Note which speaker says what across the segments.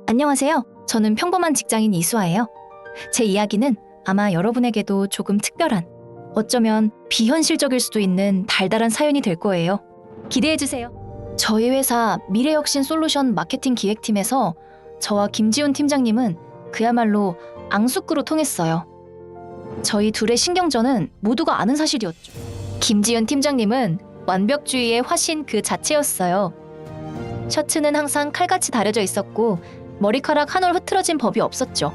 Speaker 1: 안녕하세요. 저는 평범한 직장인 이수아예요. 제 이야기는 아마 여러분에게도 조금 특별한, 어쩌면 비현실적일 수도 있는 달달한 사연이 될 거예요. 기대해주세요. 저희 회사 미래혁신 솔루션 마케팅 기획팀에서 저와 김지훈 팀장님은 그야말로 앙숙구로 통했어요. 저희 둘의 신경전은 모두가 아는 사실이었죠. 김지훈 팀장님은 완벽주의의 화신 그 자체였어요. 셔츠는 항상 칼같이 다려져 있었고 머리카락 한 올 흐트러진 법이 없었죠.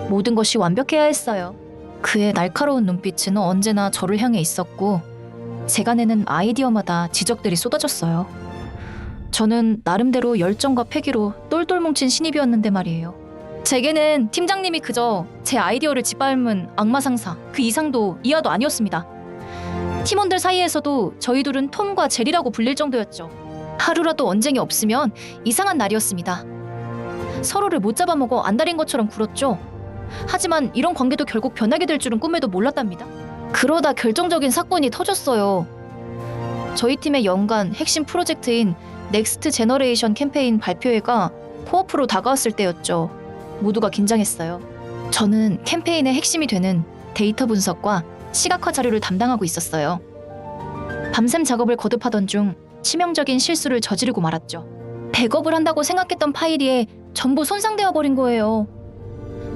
Speaker 1: 모든 것이 완벽해야 했어요. 그의 날카로운 눈빛은 언제나 저를 향해 있었고 제가 내는 아이디어마다 지적들이 쏟아졌어요. 저는 나름대로 열정과 패기로 똘똘 뭉친 신입이었는데 말이에요. 제게는 팀장님이 그저 제 아이디어를 짓밟은 악마 상사, 그 이상도 이하도 아니었습니다. 팀원들 사이에서도 저희 둘은 톰과 제리라고 불릴 정도였죠. 하루라도 언쟁이 없으면 이상한 날이었습니다. 서로를 못 잡아먹어 안달인 것처럼 굴었죠. 하지만 이런 관계도 결국 변하게 될 줄은 꿈에도 몰랐답니다. 그러다 결정적인 사건이 터졌어요. 저희 팀의 연간 핵심 프로젝트인 넥스트 제너레이션 캠페인 발표회가 코앞으로 다가왔을 때였죠. 모두가 긴장했어요. 저는 캠페인의 핵심이 되는 데이터 분석과 시각화 자료를 담당하고 있었어요. 밤샘 작업을 거듭하던 중 치명적인 실수를 저지르고 말았죠. 백업을 한다고 생각했던 파일이 전부 손상되어 버린 거예요.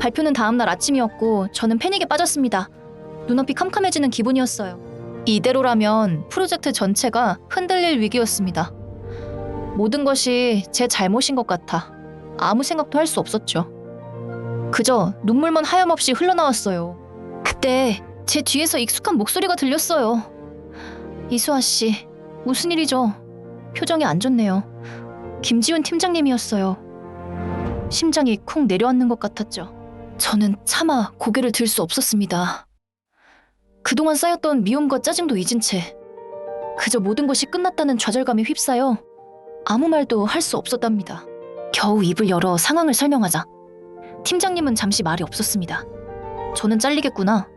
Speaker 1: 발표는 다음날 아침이었고 저는 패닉에 빠졌습니다. 눈앞이 캄캄해지는 기분이었어요. 이대로라면 프로젝트 전체가 흔들릴 위기였습니다. 모든 것이 제 잘못인 것 같아 아무 생각도 할 수 없었죠. 그저 눈물만 하염없이 흘러나왔어요. 그때 제 뒤에서 익숙한 목소리가 들렸어요. 이수아 씨, 무슨 일이죠? 표정이 안 좋네요. 김지훈 팀장님이었어요. 심장이 쿵 내려앉는 것 같았죠. 저는 차마 고개를 들 수 없었습니다. 그동안 쌓였던 미움과 짜증도 잊은 채 그저 모든 것이 끝났다는 좌절감에 휩싸여 아무 말도 할 수 없었답니다. 겨우 입을 열어 상황을 설명하자 팀장님은 잠시 말이 없었습니다. 저는 잘리겠구나,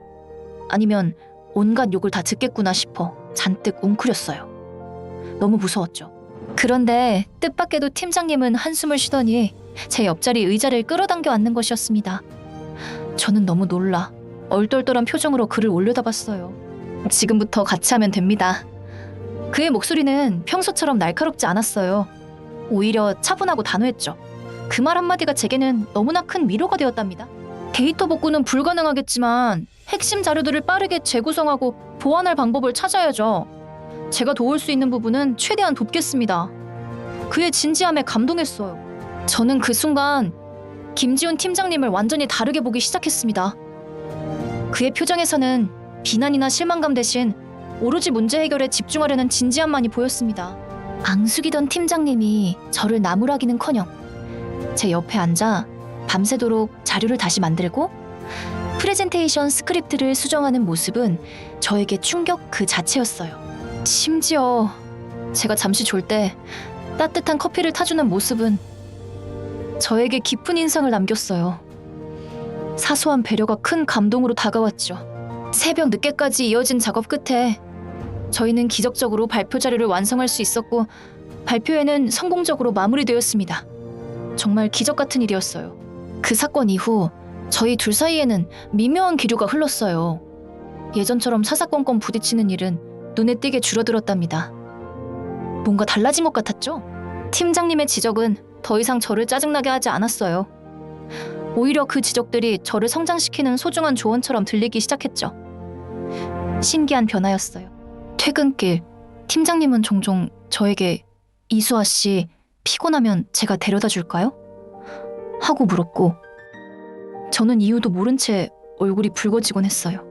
Speaker 1: 아니면 온갖 욕을 다 듣겠구나 싶어 잔뜩 웅크렸어요. 너무 무서웠죠. 그런데 뜻밖에도 팀장님은 한숨을 쉬더니 제 옆자리 의자를 끌어당겨 앉는 것이었습니다. 저는 너무 놀라 얼떨떨한 표정으로 그를 올려다봤어요. 지금부터 같이 하면 됩니다. 그의 목소리는 평소처럼 날카롭지 않았어요. 오히려 차분하고 단호했죠. 그 말 한마디가 제게는 너무나 큰 위로가 되었답니다. 데이터 복구는 불가능하겠지만 핵심 자료들을 빠르게 재구성하고 보완할 방법을 찾아야죠. 제가 도울 수 있는 부분은 최대한 돕겠습니다. 그의 진지함에 감동했어요. 저는 그 순간 김지훈 팀장님을 완전히 다르게 보기 시작했습니다. 그의 표정에서는 비난이나 실망감 대신 오로지 문제 해결에 집중하려는 진지함만이 보였습니다. 앙숙이던 팀장님이 저를 나무라기는커녕 제 옆에 앉아 밤새도록 자료를 다시 만들고 프레젠테이션 스크립트를 수정하는 모습은 저에게 충격 그 자체였어요. 심지어 제가 잠시 졸 때 따뜻한 커피를 타주는 모습은 저에게 깊은 인상을 남겼어요. 사소한 배려가 큰 감동으로 다가왔죠. 새벽 늦게까지 이어진 작업 끝에 저희는 기적적으로 발표 자료를 완성할 수 있었고 발표회는 성공적으로 마무리되었습니다. 정말 기적 같은 일이었어요. 그 사건 이후 저희 둘 사이에는 미묘한 기류가 흘렀어요. 예전처럼 사사건건 부딪히는 일은 눈에 띄게 줄어들었답니다. 뭔가 달라진 것 같았죠? 팀장님의 지적은 더 이상 저를 짜증나게 하지 않았어요. 오히려 그 지적들이 저를 성장시키는 소중한 조언처럼 들리기 시작했죠. 신기한 변화였어요. 퇴근길, 팀장님은 종종 저에게 이수아 씨, 피곤하면 제가 데려다 줄까요? 하고 물었고 저는 이유도 모른 채 얼굴이 붉어지곤 했어요.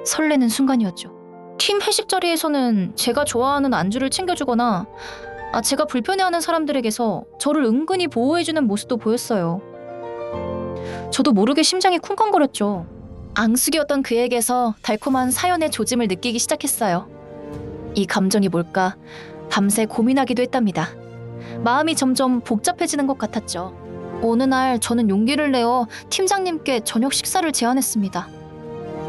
Speaker 1: 설레는 순간이었죠. 팀 회식 자리에서는 제가 좋아하는 안주를 챙겨주거나 제가 불편해하는 사람들에게서 저를 은근히 보호해주는 모습도 보였어요. 저도 모르게 심장이 쿵쾅거렸죠. 앙숙이었던 그에게서 달콤한 사연의 조짐을 느끼기 시작했어요. 이 감정이 뭘까 밤새 고민하기도 했답니다. 마음이 점점 복잡해지는 것 같았죠. 어느 날 저는 용기를 내어 팀장님께 저녁 식사를 제안했습니다.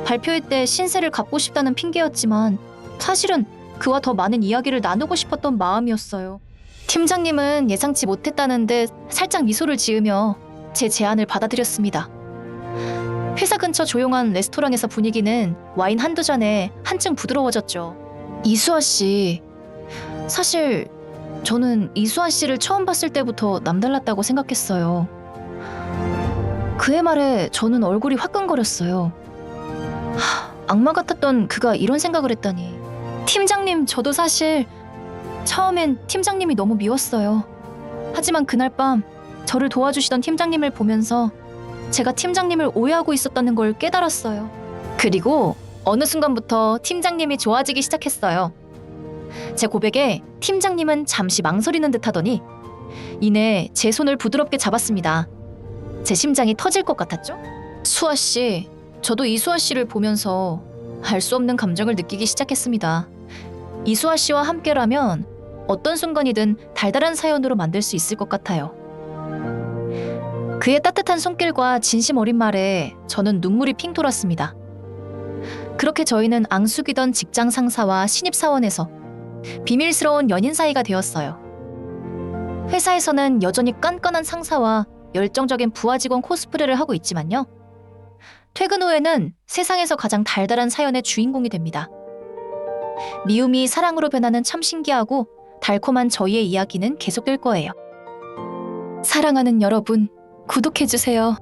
Speaker 1: 발표회 때 신세를 갚고 싶다는 핑계였지만 사실은 그와 더 많은 이야기를 나누고 싶었던 마음이었어요. 팀장님은 예상치 못했다는 듯 살짝 미소를 지으며 제 제안을 받아들였습니다. 회사 근처 조용한 레스토랑에서 분위기는 와인 한두 잔에 한층 부드러워졌죠. 이수아 씨, 사실 저는 이수아 씨를 처음 봤을 때부터 남달랐다고 생각했어요. 그의 말에 저는 얼굴이 화끈거렸어요. 악마 같았던 그가 이런 생각을 했다니. 팀장님, 저도 사실 처음엔 팀장님이 너무 미웠어요. 하지만 그날 밤 저를 도와주시던 팀장님을 보면서 제가 팀장님을 오해하고 있었다는 걸 깨달았어요. 그리고 어느 순간부터 팀장님이 좋아지기 시작했어요. 제 고백에 팀장님은 잠시 망설이는 듯 하더니 이내 제 손을 부드럽게 잡았습니다. 제 심장이 터질 것 같았죠? 수아 씨, 저도 이수아 씨를 보면서 알 수 없는 감정을 느끼기 시작했습니다. 이수아 씨와 함께라면 어떤 순간이든 달달한 사연으로 만들 수 있을 것 같아요. 그의 따뜻한 손길과 진심 어린 말에 저는 눈물이 핑 돌았습니다. 그렇게 저희는 앙숙이던 직장 상사와 신입사원에서 비밀스러운 연인 사이가 되었어요. 회사에서는 여전히 깐깐한 상사와 열정적인 부하 직원 코스프레를 하고 있지만요. 퇴근 후에는 세상에서 가장 달달한 사연의 주인공이 됩니다. 미움이 사랑으로 변하는 참 신기하고 달콤한 저희의 이야기는 계속될 거예요. 사랑하는 여러분, 구독해주세요.